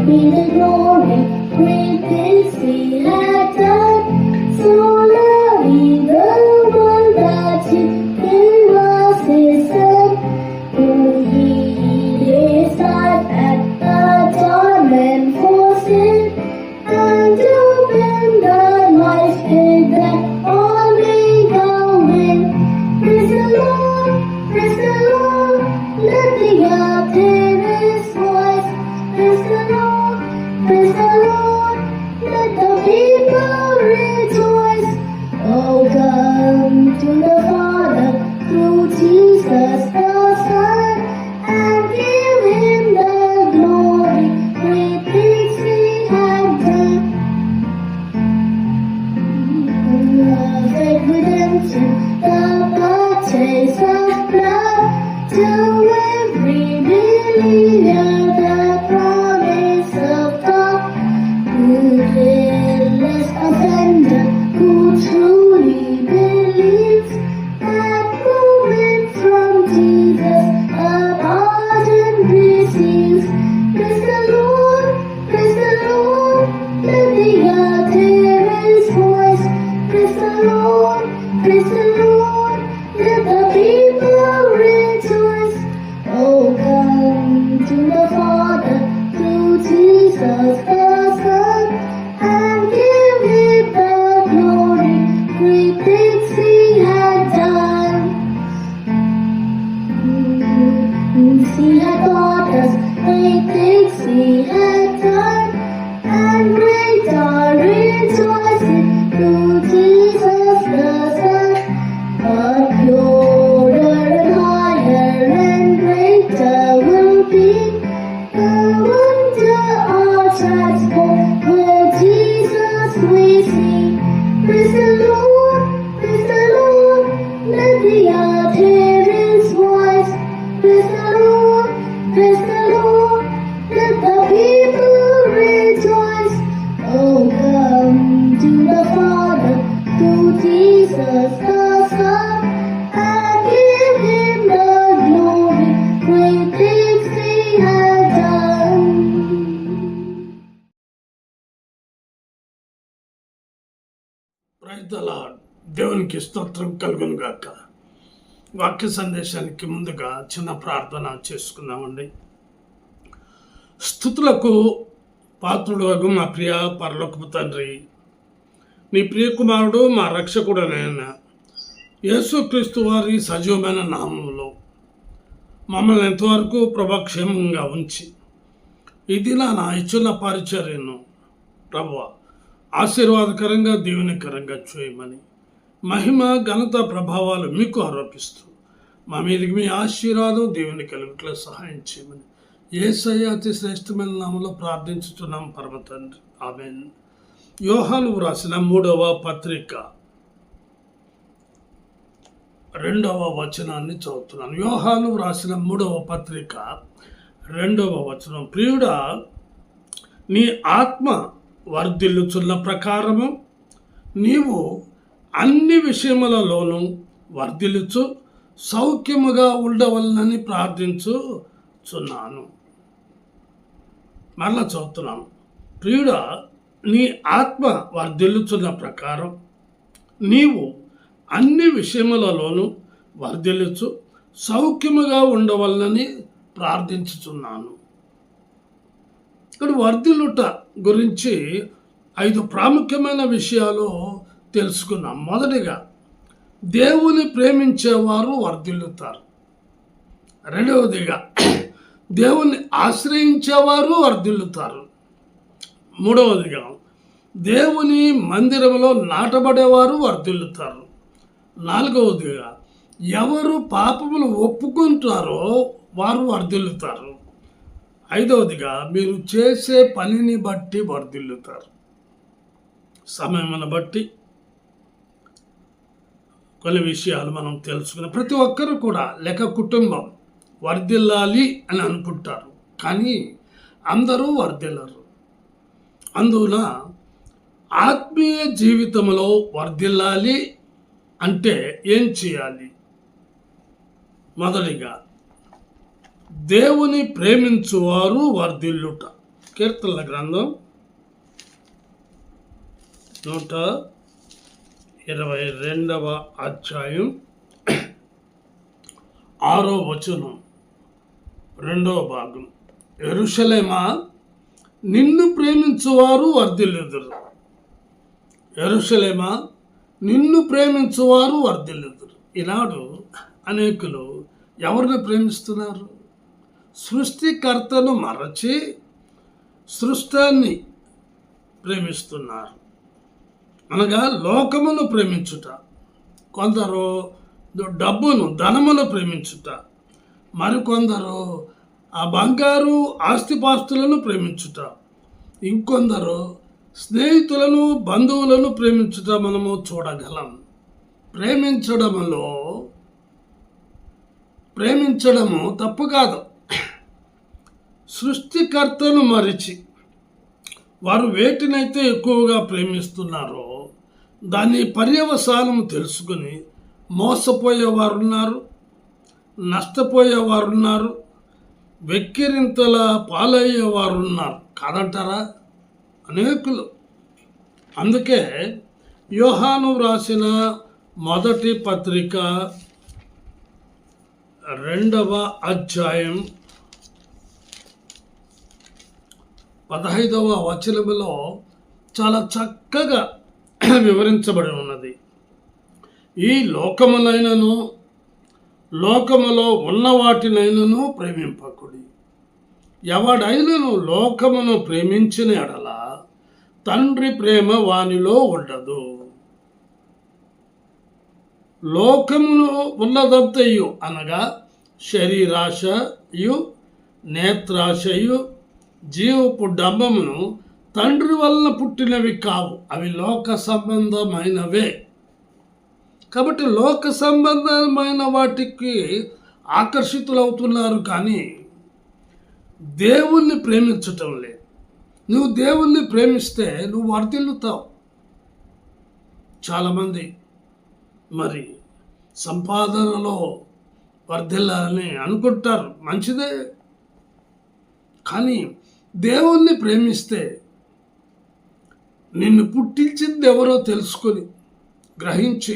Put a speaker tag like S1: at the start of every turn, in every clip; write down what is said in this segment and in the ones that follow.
S1: be the glory, great things He had done. So lovely the one that He gave us His Son, who He His life at the torment for sin, and opened the life gate that all may go in. Praise the Lord, praise the Lord, let the earth hear His voice. Praise the Lord, praise the Lord, let the people rejoice. Oh, come to the Father through Jesus the Son, and give Him the glory, great things He had done. Love and redemption, the purchase of blood, to every believer the promise of God, who fearless offender, who truly believes that moment from Jesus a pardon receives. Praise the Lord, praise the Lord, let the earth hear His voice. Praise the Lord, praise the Lord, let the people rejoice. Oh, come to the Father through Jesus the Son, and give Him the glory, great things He had done. He had taught us, great things He had done, and great our rejoicing through Jesus the Son. But purer and higher and greater will be the wonder of transport where Jesus we see. Praise the Lord, praise the Lord, let the earth hear His voice. Praise the Lord, praise the Lord, let the people rejoice. Oh, come to the Father through Jesus the Son, and give Him the glory, great things He had done.
S2: Praise the Lord. దేవునికి స్తోత్రం కలుగును గాక. వాక్య సందేశానికి ముందుగా చిన్న ప్రార్థన చేసుకుందామండి. స్తుతులకు పాత్రుడు మా ప్రియ పరలోకపు తండ్రి, నీ ప్రియకుమారుడు మా రక్షకుడనైన యేసుక్రీస్తు వారి సజీవమైన నామంలో మమ్మల్ని ఎంతవరకు ప్రభాక్షేమంగా ఉంచి ఇది నా ఇచ్చిన పరిచర్యను ప్రభువా ఆశీర్వాదకరంగా దీవెనకరంగా చేయమని మహిమ ఘనత ప్రభావాలు మీకు ఆరోపిస్తూ మా మీదకి మీ ఆశీర్వాదం దేవుని కలుగుట్లో సహాయం చేయమని యేసయ్య అతి శ్రేష్టమైన నామంలో ప్రార్థించుతున్నాం పరమ తండ్రి, ఆమేన్. యోహాను వ్రాసిన 3వ పత్రిక 2వ వచనాన్ని చదువుతున్నాను. యోహాను వ్రాసిన 3వ పత్రిక 2వ వచనం. ప్రియుడా, నీ ఆత్మ వర్ధిల్లుచున్న ప్రకారము నీవు అన్ని విషయములలోనూ వర్ధిల్లుచు సౌఖ్యముగా ఉండవలనని ప్రార్థించుచున్నాను. మరలా చదువుతున్నాను. ప్రియుడా, నీ ఆత్మ వర్ధిల్లుచున్న ప్రకారం నీవు అన్ని విషయములలోనూ వర్ధిల్లుచు సౌఖ్యముగా ఉండవలనని ప్రార్థించుచున్నాను. ఇక్కడ వర్ధిల్లుట గురించి 5 ప్రాముఖ్యమైన విషయాలు తెలుసుకున్నాం. మొదటిగా, దేవుని ప్రేమించేవారు వర్ధిల్లుతారు. రెండవదిగా, దేవుని ఆశ్రయించేవారు వర్ధిల్లుతారు. మూడవదిగా, దేవుని మందిరంలో నాటబడేవారు వర్ధిల్లుతారు. నాలుగవదిగా, ఎవరు పాపములు ఒప్పుకుంటారో వారు వర్ధిల్లుతారు. ఐదవదిగా, మీరు చేసే పనిని బట్టి వర్ధిల్లుతారు. సమయమును బట్టి కొన్ని విషయాలు మనం తెలుసుకున్నాం. ప్రతి ఒక్కరు కూడా లేక కుటుంబం వర్ధిల్లాలి అని అనుకుంటారు, కానీ అందరూ వర్ధిల్లరు. అందువల్ల ఆత్మీయ జీవితంలో వర్ధిల్లాలి అంటే ఏం చేయాలి? మొదటిగా, దేవుని ప్రేమించువారు వర్ధిల్లుట. కీర్తనల గ్రంథం 122వ అధ్యాయం 6వ వచనం, 2వ భాగం. యెరూషలేమా, నిన్ను ప్రేమించువారు వర్ధిల్లుదురు. యెరూషలేమా, నిన్ను ప్రేమించువారు వర్ధిల్లుదురు. ఈనాడు అనేకులు ఎవరిని ప్రేమిస్తున్నారు? సృష్టికర్తను మరచి సృష్టాన్ని ప్రేమిస్తున్నారు, అనగా లోకమును ప్రేమించుట. కొందరు డబ్బును, ధనమును ప్రేమించుట, మరికొందరు ఆ బంగారు ఆస్తిపాస్తులను ప్రేమించుట, ఇంకొందరు స్నేహితులను, బంధువులను ప్రేమించుట మనము చూడగలం. ప్రేమించడము తప్పు కాదు. సృష్టికర్తను మరిచి వారు వేటినైతే ఎక్కువగా ప్రేమిస్తున్నారో దాని పర్యవసానం తెలుసుకుని మోసపోయేవారున్నారు, నష్టపోయేవారున్నారు, వెక్కిరింతల పాలయ్యేవారున్నారు. కాదంటారా? అనేకులు. అందుకే యోహాను రాసిన మొదటి పత్రిక 2వ అధ్యాయం 15వ వచనములో చాలా చక్కగా వివరించబడి ఉన్నది. ఈ లోకమునైనను లోకములో ఉన్న వాటినైనను ప్రేమింపకుడి. ఎవడైనను లోకమును ప్రేమించిన ఎడల తండ్రి ప్రేమ వానిలో ఉండదు. లోకమును ఉన్నదంతయు, అనగా శరీరాశయు, నేత్రాశయు, జీవపు డంబమును తండ్రి వలన పుట్టినవి కావు, అవి లోక సంబంధమైనవే. కాబట్టి లోక సంబంధమైన వాటికి ఆకర్షితులవుతున్నారు, కానీ దేవుణ్ణి ప్రేమించటం లేదు. నువ్వు దేవుణ్ణి ప్రేమిస్తే నువ్వు వర్ధిల్లుతావు. చాలామంది మరి సంపాదనలో వర్ధిల్లాలని అనుకుంటారు, మంచిదే. కానీ దేవుణ్ణి ప్రేమిస్తే నిన్ను పుట్టించింది ఎవరో తెలుసుకొని గ్రహించి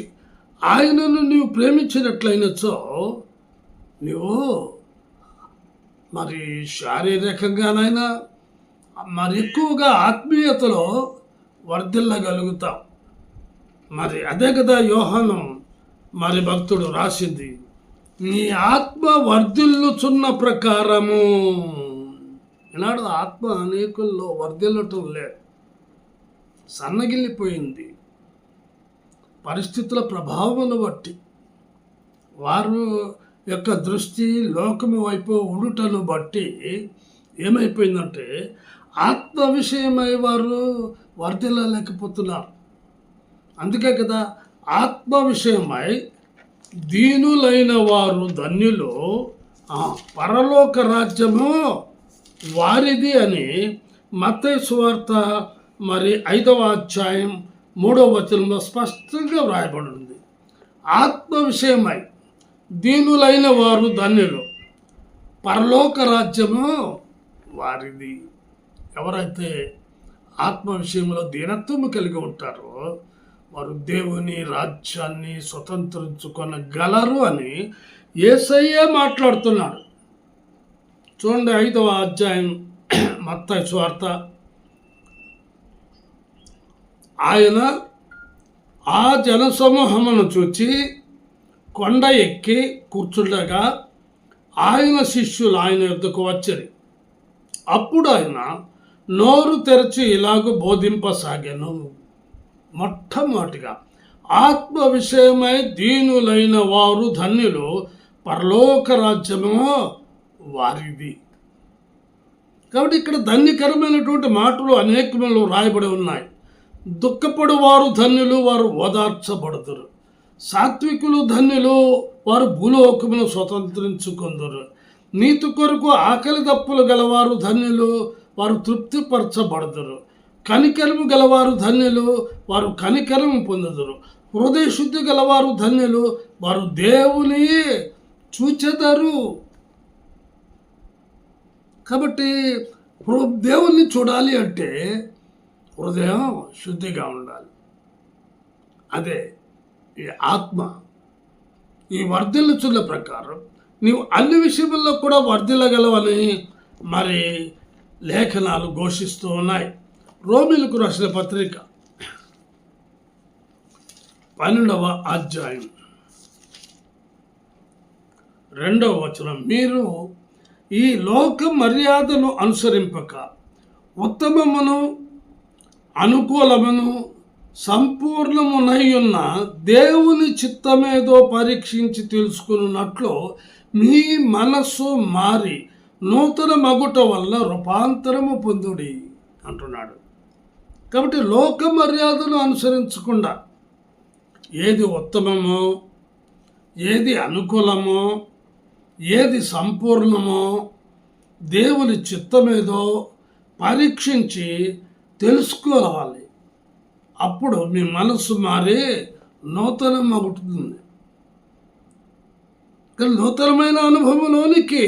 S2: ఆయనను నీవు ప్రేమించినట్లయినచో నువ్వు మరి శారీరకంగానైనా మరి ఎక్కువగా ఆత్మీయతలో వర్ధిల్లగలుగుతావు. మరి అదే కదా యోహాను మరి భక్తుడు రాసింది, నీ ఆత్మ వర్ధిల్లుచున్న ప్రకారము. ఈనాడు ఆత్మ అనేకుల్లో వర్ధిల్లటం లేదు, సన్నగిల్లిపోయింది. పరిస్థితుల ప్రభావాలను బట్టి వారు యొక్క దృష్టి లోకము వైపు ఉండుటను బట్టి ఏమైపోయిందంటే ఆత్మ విషయమై వారు వర్ధిల్లలేకపోతున్నారు. అందుకే కదా ఆత్మ విషయమై దీనులైన వారు ధన్యులు, పరలోక రాజ్యము వారిది అని మత్తయి సువార్త మరి 5వ అధ్యాయం 3వ వచనంలో స్పష్టంగా వ్రాయబడి ఉంది. ఆత్మ విషయమై దీనులైన వారు ధన్యులు, పరలోక రాజ్యము వారిది. ఎవరైతే ఆత్మ విషయంలో దీనత్వము కలిగి ఉంటారో వారు దేవుని రాజ్యాన్ని స్వతంత్రించుకొనగలరు అని యేసయ్యే మాట్లాడుతున్నాడు. చూడండి 5వ అధ్యాయం మత్తయి సువార్త. ఆయన ఆ జనసమూహమును చూచి కొండ ఎక్కి కూర్చుండగా ఆయన శిష్యులు ఆయన యొద్దకు వచ్చరి. అప్పుడు ఆయన నోరు తెరచి ఇలాగ బోధింపసాగాను. మొట్టమొదటిగా ఆత్మ విషయమై దీనులైన వారు ధన్యులు, పరలోక రాజ్యము వారిది. కాబట్టి ఇక్కడ ధన్యకరమైనటువంటి మాటలు అనేకములు రాయబడి ఉన్నాయి. దుఃఖపడు వారు ధన్యులు, వారు ఓదార్చబడుదురు. సాత్వికులు ధన్యులు, వారు భూలోకమును స్వతంత్రించుకొందురు. నీతి కొరకు ఆకలి దప్పులు గలవారు ధన్యులు, వారు తృప్తిపరచబడుదురు. కనికరము గలవారు ధన్యులు, వారు కనికరము పొందుదురు. హృదయ శుద్ధి గలవారు ధన్యులు, వారు దేవుని చూచెదరు. కాబట్టి దేవుణ్ణి చూడాలి అంటే హృదయం శుద్ధిగా ఉండాలి. అదే ఈ ఆత్మ. ఈ వర్ధిల్లుచున్న ప్రకారం నీవు అన్ని విషయముల్లో కూడా వర్ధిల్లగలవని మరి లేఖనాలు ఘోషిస్తూ ఉన్నాయి. రోమీలకు రాసిన పత్రిక 12వ అధ్యాయం 2వ వచనం, మీరు ఈ లోక మర్యాదను అనుసరింపక ఉత్తమమును అనుకూలమును సంపూర్ణమునై ఉన్న దేవుని చిత్తమేదో పరీక్షించి తెలుసుకున్నట్లు మీ మనస్సు మారి నూతన మగుట వల్ల రూపాంతరము పొందుడి అంటున్నాడు. కాబట్టి లోక మర్యాదను అనుసరించకుండా ఏది ఉత్తమమో, ఏది అనుకూలమో, ఏది సంపూర్ణమో, దేవుని చిత్తమేదో పరీక్షించి తెలుసుకోవాలి. అప్పుడు మీ మనస్సు మారి నూతనం అవుతుంది. నూతనమైన అనుభవంలోనికి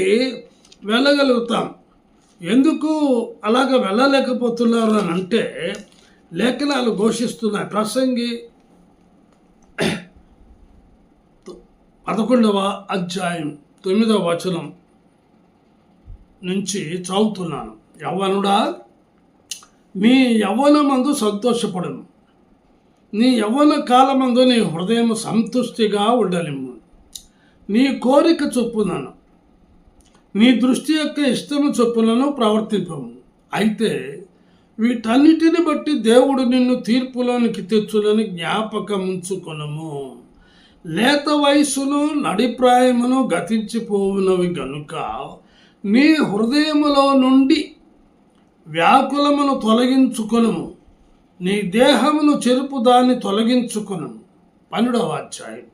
S2: వెళ్ళగలుగుతాం. ఎందుకు అలాగ వెళ్ళలేకపోతున్నారు అని అంటే లేఖనాలు ఘోషిస్తున్నాయి. ప్రసంగి 11వ అధ్యాయం 9వ వచనం నుంచి చదువుతున్నాను. యవ్వనుడా, నీ యవ్వనమందు సంతోషపడను, నీ యవ్వన కాలమందు నీ హృదయం సంతుష్టిగా ఉండలేము. నీ కోరిక చొప్పునను నీ దృష్టి యొక్క ఇష్టము చొప్పునను ప్రవర్తింపము. అయితే వీటన్నిటిని బట్టి దేవుడు నిన్ను తీర్పులోనికి తెచ్చులని జ్ఞాపకముంచుకొనము. లేత వయసును నడిప్రాయమును గతించిపోవునవి గనుక నీ హృదయములో నుండి వ్యాకులమును తొలగించుకొనుము, నీ దేహమును చెరుపు దాన్ని తొలగించుకొనుము. 12వ అధ్యాయం,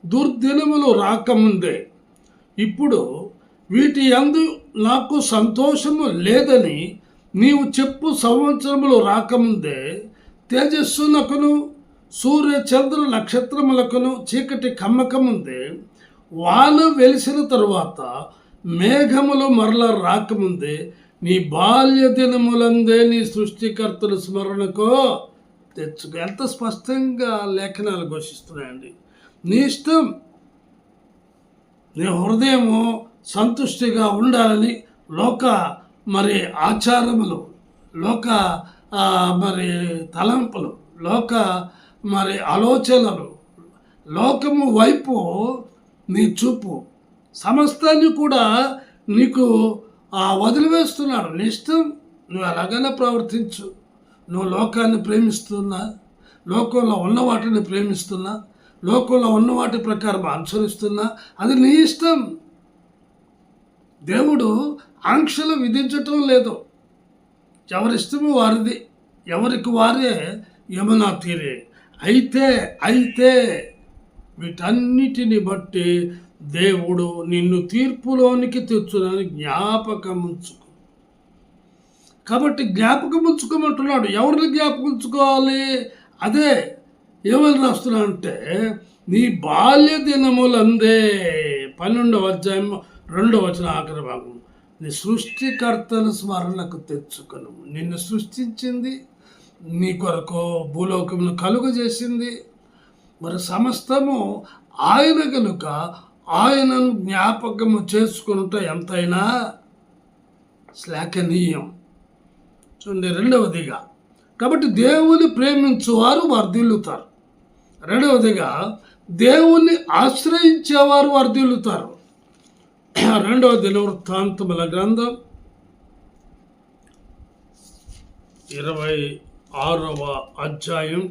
S2: దుర్దినములు రాకముందే ఇప్పుడు వీటి యందు నాకు సంతోషము లేదని నీవు చెప్పు సంవత్సరములు రాకముందే తేజస్సునకును సూర్య చంద్ర నక్షత్రములకును చీకటి కమ్మకముందే వాన వెలిసిన తరువాత మేఘములు మరల రాకముందే నీ బాల్య దినములందే నీ సృష్టికర్తల స్మరణకు తెచ్చుకో. ఎంత స్పష్టంగా లేఖనాలు ఘోషిస్తున్నాయండి. నీ ఇష్టం, నీ హృదయము సంతుష్టిగా ఉండాలని లోక మరి ఆచారములు, లోక మరి తలంపులు, లోక మరి ఆలోచనలు, లోకము వైపు నీ చూపు సమస్తాన్ని కూడా నీకు వదిలివేస్తున్నాడు. నీ ఇష్టం, నువ్వు అలాగనే ప్రవర్తించు. నువ్వు లోకాన్ని ప్రేమిస్తున్నా, లోకంలో ఉన్న వాటిని ప్రేమిస్తున్నా, లోకంలో ఉన్న వాటి ప్రకారం అనుసరిస్తున్నా, అది నీ ఇష్టం. దేవుడు ఆంక్షలు విధించటం లేదు. ఎవరిష్టము వారిది, ఎవరికి వారే యమునా తీరే. అయితే వీటన్నిటిని బట్టి దేవుడు నిన్ను తీర్పులోనికి తెచ్చునని జ్ఞాపకం ఉంచుకో. కాబట్టి జ్ఞాపకం ఉంచుకోమంటున్నాడు. ఎవరిని జ్ఞాపకం ఉంచుకోవాలి? అదే ఏమని రాస్తున్నాడంటే నీ బాల్య దినములందే 12వ అధ్యాయం 2వ వచనం ఆఖరి భాగం, నీ సృష్టికర్తను స్మరణకు తెచ్చుకొను. నిన్ను సృష్టించింది, నీ కొరకు భూలోకమును కలుగజేసింది, మరి సమస్తము ఆయన కనుక ఆయనను జ్ఞాపకము చేసుకునుట ఎంతైనా శ్లాఘనీయం. చూడండి, 2వదిగా కాబట్టి దేవుని ప్రేమించువారు వర్ధిల్లుతారు. 2వదిగా దేవుణ్ణి ఆశ్రయించేవారు వర్ధిల్లుతారు. 2వ దినవృత్తాంతముల గ్రంథం 26వ అధ్యాయం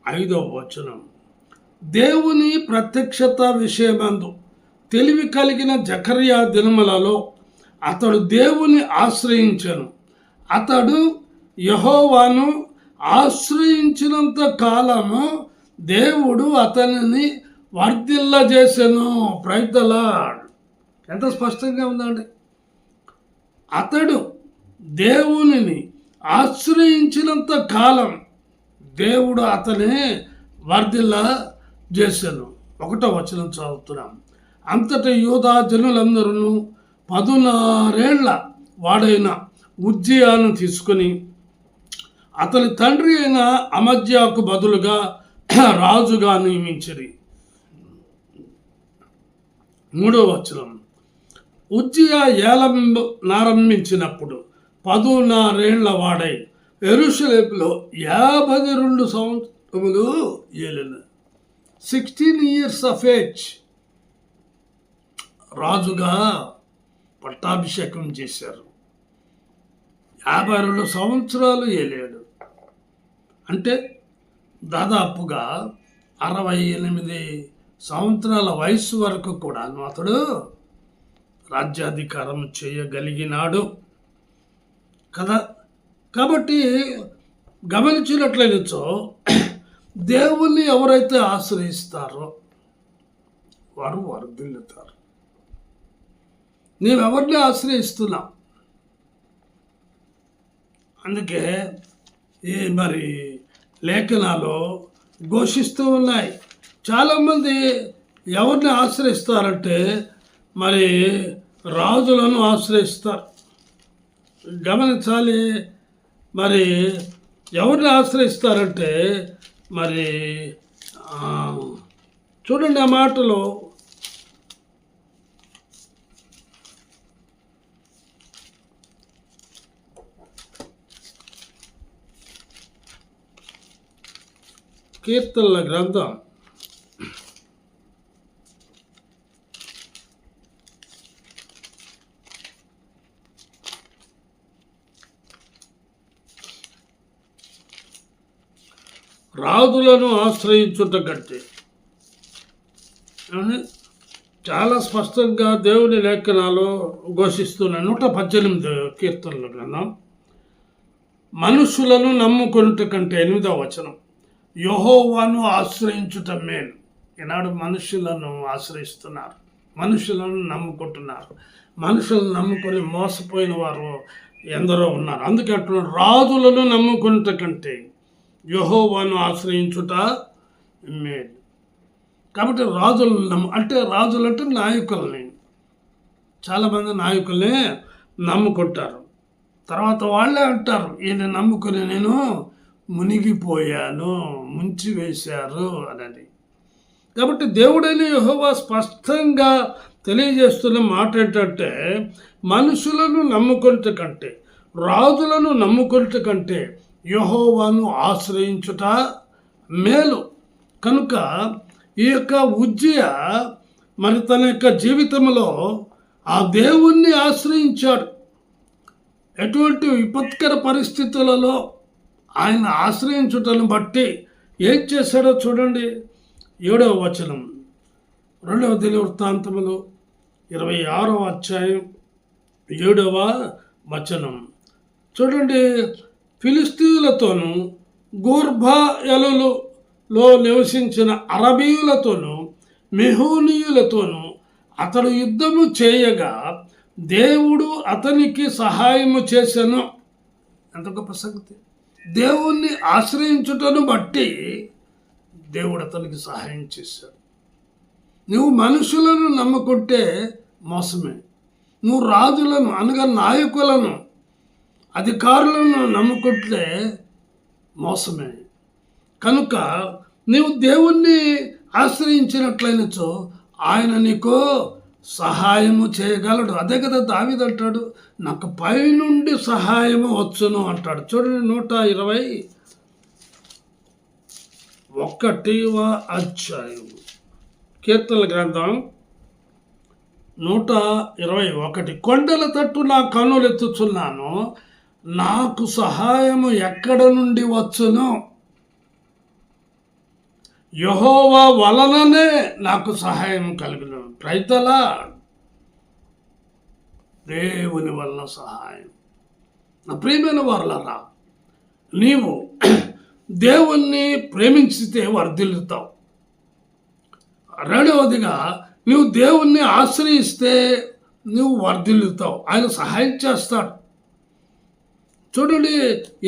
S2: 5వ వచనం, దేవుని ప్రత్యక్షత విషయమందు తెలివి కలిగిన జకర్యా దినములలో అతడు దేవుని ఆశ్రయించెను. అతడు యెహోవాను ఆశ్రయించినంత కాలము దేవుడు అతనిని వర్ధిల్లజేసెను. Praise the lord. ఎంత స్పష్టంగా ఉందండి. అతడు దేవునిని ఆశ్రయించినంత కాలం దేవుడు అతని వర్ధిల్లజేసెను. 1వ వచనం చదువుతున్నాం. అంతటా యూదా జనులందరూ 16 వాడైన ఉజ్జియాను తీసుకుని అతని తండ్రి అయిన అమజ్యాకు బదులుగా రాజుగా నియమించిరి. 3వ వచనం. ఉజ్జియా ఏలనారంభించినప్పుడు 16 వాడై యెరూషలేములో 52 సంవత్సరములు ఏలెను. 16 years of age రాజుగా పట్టాభిషేకం చేశారు. 52 సంవత్సరాలు ఏలాడు. అంటే దాదాపుగా 68 సంవత్సరాల వయసు వరకు కూడా అతడు రాజ్యాధికారం చేయగలిగినాడు కదా. కాబట్టి గమనించినట్లయినచో దేవుణ్ణి ఎవరైతే ఆశ్రయిస్తారో వారు వర్ధిల్లుతారు. నీవెవరిని ఆశ్రయిస్తున్నావు? అందుకే మరి లేఖనాలు ఘోషిస్తూ ఉన్నాయి. చాలామంది ఎవరిని ఆశ్రయిస్తారంటే మరి రాజులను ఆశ్రయిస్తారు. గమనించాలి. మరి ఎవరిని ఆశ్రయిస్తారంటే మరి చూడండి ఆ మాటలో కీర్తనల గ్రంథం 'రాజులను ఆశ్రయించుట కంటే' అని చాలా స్పష్టంగా దేవుని లేఖనాలు ఘోషిస్తున్నాయి. 118 కీర్తనల గ్రంథం. మనుషులను నమ్ముకొనుట కంటే 8వ వచనం. యెహోవాను ఆశ్రయించుట మేలు. ఈనాడు మనుషులను ఆశ్రయిస్తున్నారు, మనుషులను నమ్ముకుంటున్నారు. మనుషులను నమ్ముకొని మోసపోయిన వారు ఎందరో ఉన్నారు. అందుకే అంటున్నారు, రాజులను నమ్ముకొనుట కంటే యెహోవాను ఆశ్రయించుట మేలు. కాబట్టి రాజులను రాజులు అంటే నాయకుల్ని, చాలామంది నాయకుల్ని నమ్ముకుంటారు. తర్వాత వాళ్ళే అంటారు, ఈయన నమ్ముకుని నేను మునిగిపోయాను, ముంచి వేశారు అని. కాబట్టి దేవుడైన యెహోవా స్పష్టంగా తెలియజేస్తున్న మాట ఏంటంటే, మనుషులను నమ్ముకొనుట కంటే, రాజులను నమ్ముకొనుట కంటే యెహోవాను ఆశ్రయించుట మేలు. కనుక ఈ యొక్క ఉజ్జియా మరి తన యొక్క జీవితంలో ఆ దేవుణ్ణి ఆశ్రయించాడు. ఎటువంటి విపత్కర పరిస్థితులలో ఆయన ఆశ్రయించుటను బట్టి ఏం చేశాడో చూడండి. 7వ వచనం, 2వ దినవృత్తాంతములు 26వ అధ్యాయం 7వ వచనం చూడండి. ఫిలిస్తీయులతోనూ గూర్బాయలులో నివసించిన అరబీయులతోనూ మెహూనీయులతోనూ అతడు యుద్ధము చేయగా దేవుడు అతనికి సహాయము చేసెను. ఎంత గొప్ప సంగతి! దేవుణ్ణి ఆశ్రయించుటను బట్టి దేవుడు అతనికి సహాయం చేశాడు. నువ్వు మనుషులను నమ్ముకుంటే మోసమే. నువ్వు రాజులను అనగా నాయకులను, అధికారులను నమ్ముకుంటే మోసమే. కనుక నీవు దేవుణ్ణి ఆశ్రయించినట్లయినచో ఆయన నీకు సహాయము చేయగలడు. అదే కదా దావీదు అంటాడు, నాకు పైనుండి సహాయము వచ్చును అంటాడు. చూడండి 121వ అధ్యాయం కీర్తనల గ్రంథం 121. కొండల తట్టు నా కన్నులెత్తుచున్నాను, నాకు సహాయము ఎక్కడ నుండి వచ్చును? యెహోవా వలననే నాకు సహాయం కలుగును. రైతలా దేవుని వలన సహాయం. నా ప్రియమైన వారలారా, నీవు దేవుణ్ణి ప్రేమించితే వర్ధిల్లుతావు. రెండవదిగా నువ్వు దేవుణ్ణి ఆశ్రయిస్తే నువ్వు వర్ధిల్లుతావు. ఆయన సహాయం చేస్తాడు. చూడండి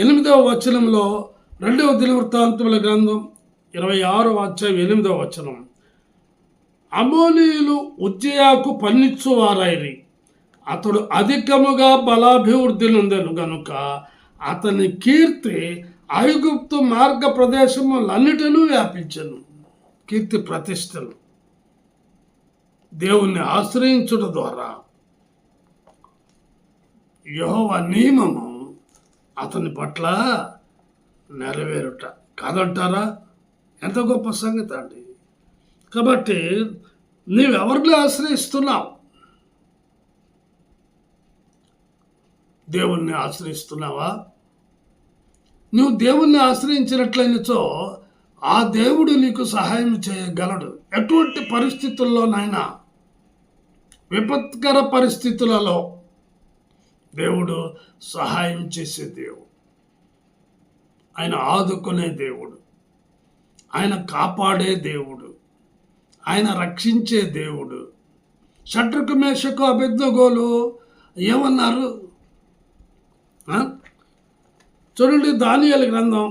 S2: 8వ వచనంలో 2వ దినవృత్తాంతముల గ్రంథం 26వ అధ్యాయం 8వ వచనం. అమోనీయులు ఉజ్జియాకు పన్నిచ్చువారైరి, అతడు అధికముగా బలాభివృద్ధి నొందెను గనుక అతని కీర్తి ఐగుప్తు మార్గ ప్రదేశములన్నిటిలో వ్యాపించెను. కీర్తి ప్రతిష్టలు దేవుణ్ణి ఆశ్రయించుట ద్వారా యెహోవా నియమము అతని పట్ల నెరవేరుట కాదంటారా? ఎంత గొప్ప సంగతి అండి. కాబట్టి నీవెవరిని ఆశ్రయిస్తున్నావు? దేవుణ్ణి ఆశ్రయిస్తున్నావా? నువ్వు దేవుణ్ణి ఆశ్రయించినట్లయినచో ఆ దేవుడు నీకు సహాయం చేయగలడు. ఎటువంటి పరిస్థితుల్లోనైనా, విపత్కర పరిస్థితులలో దేవుడు సహాయం చేసే దేవుడు, ఆయన ఆదుకునే దేవుడు, ఆయన కాపాడే దేవుడు, ఆయన రక్షించే దేవుడు. షడ్రకు మేషకు అబేద్నెగోలు ఏమన్నారు చూడండి. దానియేలు గ్రంథం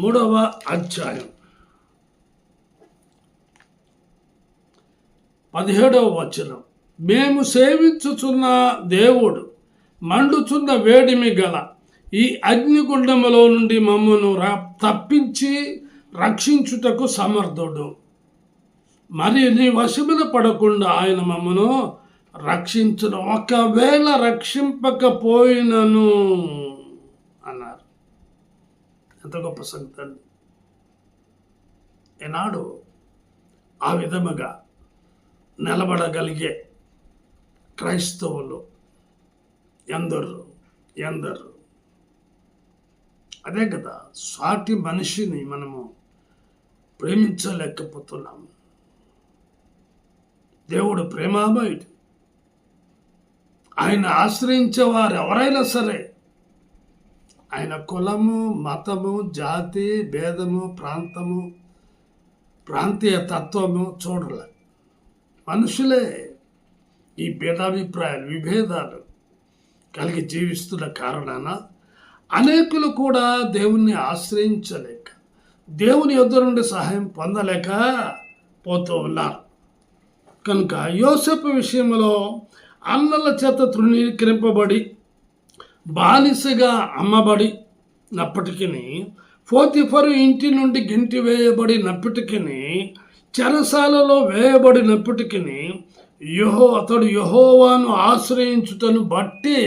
S2: 3వ అధ్యాయం 17వ వచనం. మేము సేవించుచున్న దేవుడు మండుచున్న వేడిమి గల ఈ అగ్నిగుండములో నుండి మమ్మను తప్పించి రక్షించుటకు సమర్థుడు. మరి నీ వశమున పడకుండా ఆయన మమ్మను రక్షించును, ఒకవేళ రక్షింపకపోయినను అన్నారు. ఎంత గొప్ప సంగతి అండి. ఈనాడు ఆ విధముగా నిలబడగలిగే క్రైస్తవులు ఎందరు అదే కదా. సాటి మనిషిని మనము ప్రేమించలేకపోతున్నాము. దేవుడు ప్రేమామయుడు. ఆయన ఆశ్రయించేవారు ఎవరైనా సరే ఆయన కులము, మతము, జాతి, భేదము, ప్రాంతీయ తత్వము చూడలే. మనుషులే ఈ భేదాభిప్రాయాలు, విభేదాలు కలిగి జీవిస్తున్న కారణాన అనేకులు కూడా దేవుణ్ణి ఆశ్రయించలేక, దేవుని యొద్ద నుండి సహాయం పొందలేక పోతూ ఉన్నారు. కనుక యోసేపు విషయంలో అన్నల చేత తృణీకరింపబడి బానిసగా అమ్మబడినప్పటికీ, పోతిఫరు ఇంటి నుండి గెంటి వేయబడినప్పటికీ, చెరసాలలో వేయబడినప్పటికీ అతడు యెహోవాను ఆశ్రయించుటను బట్టి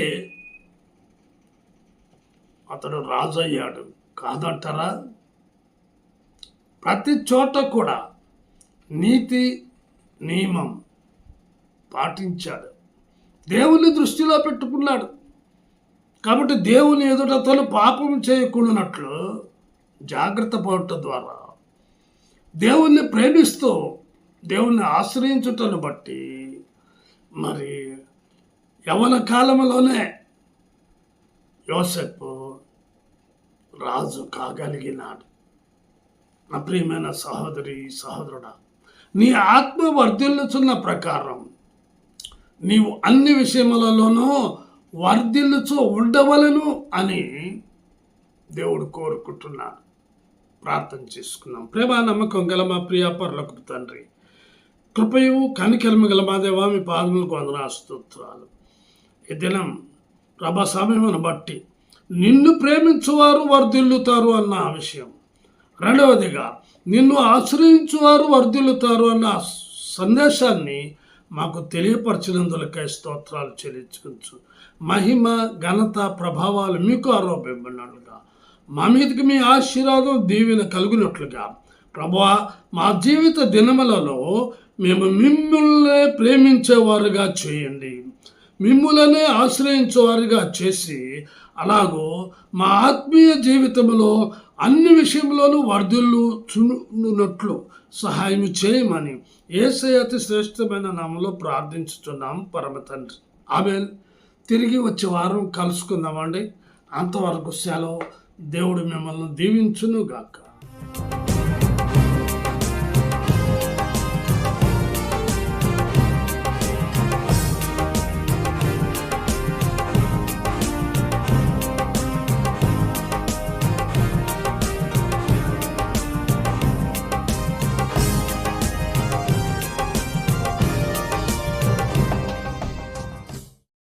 S2: అతడు రాజయ్యాడు. కాదంటారా? ప్రతి చోట కూడా నీతి నియమం పాటించాడు. దేవుని దృష్టిలో పెట్టుకున్నాడు. కాబట్టి దేవుని ఎదుట తను పాపం చేయకూడనట్లు జాగ్రత్త పడటం ద్వారా దేవుణ్ణి ప్రేమిస్తూ దేవుణ్ణి ఆశ్రయించుటను బట్టి మరి యవ్వన కాలంలోనే యోసేపు రాజు కాగలిగినాడు. నా ప్రియమైన సహోదరుడా, నీ ఆత్మ వర్ధిల్లుచున్న ప్రకారం నీవు అన్ని విషయములలోనూ వర్ధిల్లుచు ఉండవలను అని దేవుడు కోరుకుంటున్నాడు. ప్రార్థన చేసుకున్నాం. ప్రేమ నమ్మకం గల మా ప్రియ పరలోకపు తండ్రి, కృపయు కనికరము గల మా దేవా, మీ పాదములకు వందనాలు స్తోత్రాలు. ఈ దినం ప్రభా సమయమును బట్టి నిన్ను ప్రేమించువారు వర్ధిల్లుతారు అన్న విషయం, రెండవదిగా నిన్ను ఆశ్రయించువారు వర్ధిల్లుతారు అన్న సందేశాన్ని మాకు తెలియపరిచినందులకై స్తోత్రాలు చెల్లించుకోవచ్చు. మహిమ, ఘనత, ప్రభావాలు మీకు ఆరోపించినట్లుగా మా మీదకి మీ ఆశీర్వాదం, దీవెన కలుగునట్లుగా ప్రభువా, మా జీవిత దినములలో మేము మిమ్మల్ని ప్రేమించేవారుగా చేయండి, మిమ్మల్నే ఆశ్రయించేవారుగా చేసి, అలాగూ మా ఆత్మీయ జీవితంలో అన్ని విషయంలోనూ వర్ధిల్లుచున్నట్లు సహాయం చేయమని యేసయ్య అతి శ్రేష్టమైన నామములో ప్రార్థించుతున్నాం పరమ తండ్రి. ఆమేన్. తిరిగి వచ్చే వారం కలుసుకుందామండి. అంతవరకు సెలవు. దేవుడు మిమ్మల్ని దీవించును గాక.